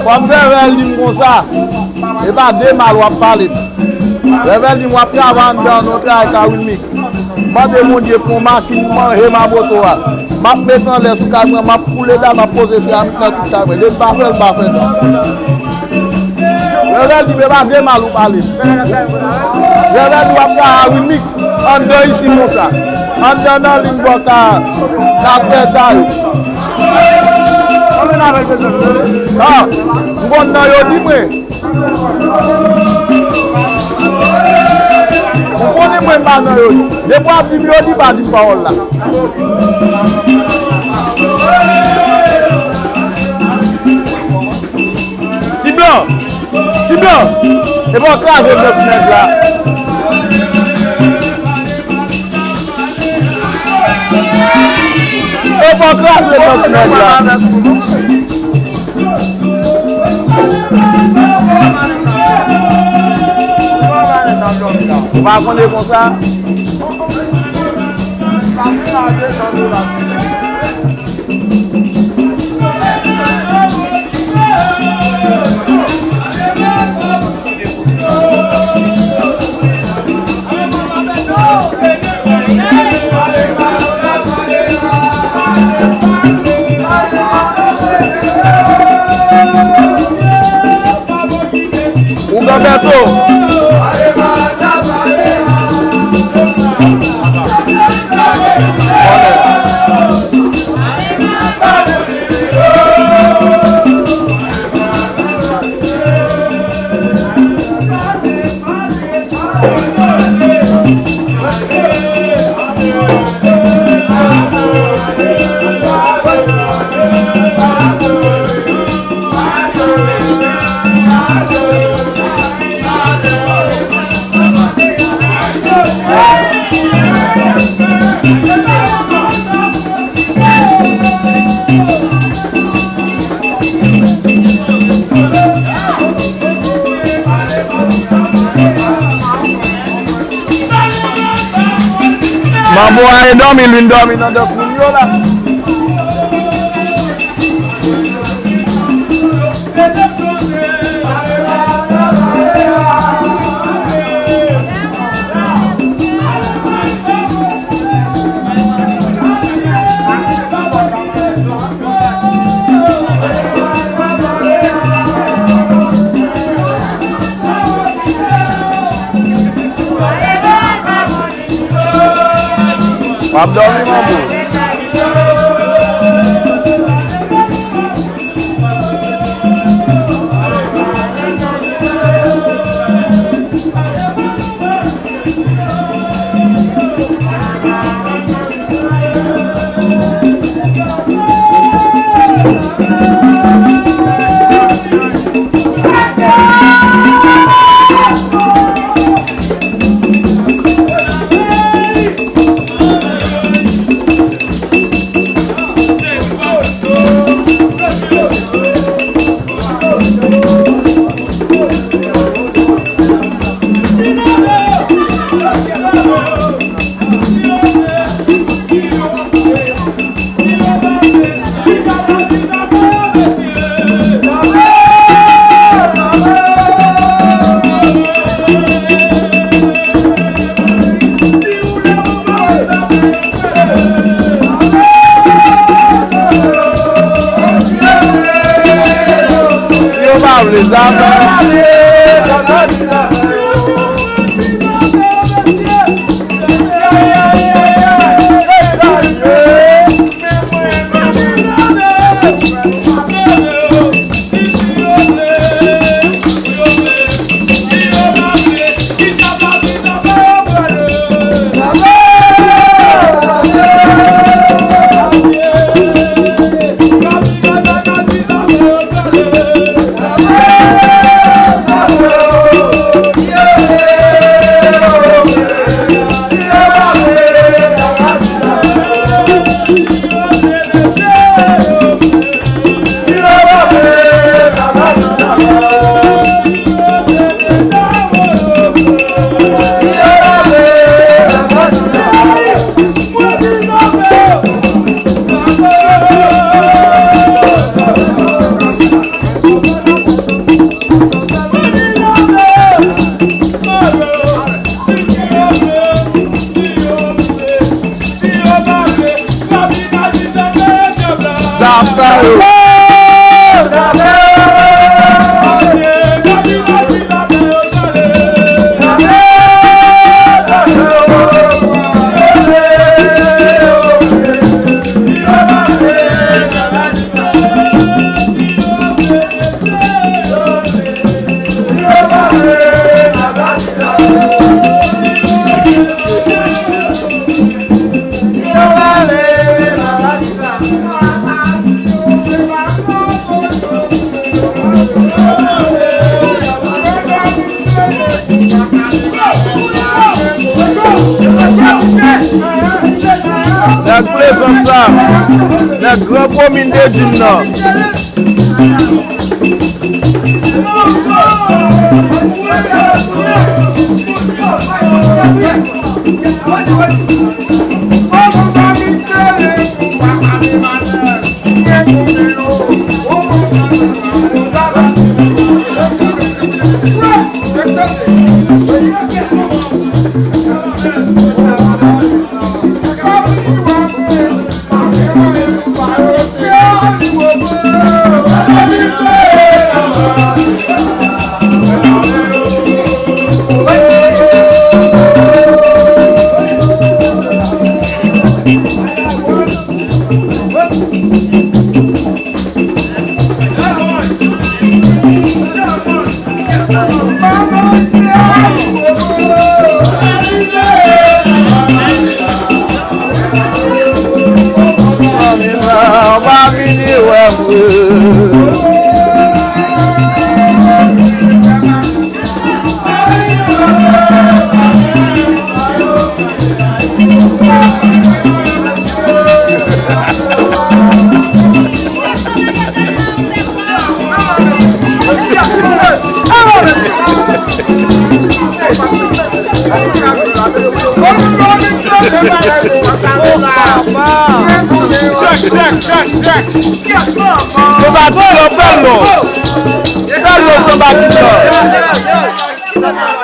Comme révèle dit comme ça, et pas deux mal ou parler. Révèle dit moi avant dans notre académique. Moi de mon Dieu pour machine manger ma moto. M'a mettre les sous camera, m'a couler là, m'a poser sur dans tout ça. Les pas faire. Révèle dit pas deux mal ou parler. Révèle dit après académique en deux ici comme ça. En dans l'imboka la tête. Ah, bon na yo di mwe. Bon ni mwe ba na yo. De kwa di yo di ba di parole là. Ti blanc. Et bon clave le fenêtre là. Et bon clave le fenêtre là. On va prendre comme ça. Mambo a dormi, lui dormi dans le couillon là. Abdomen mambo. Nèg ple comme ça. Nèg grand commune de Djinna. Bello, bello, bello,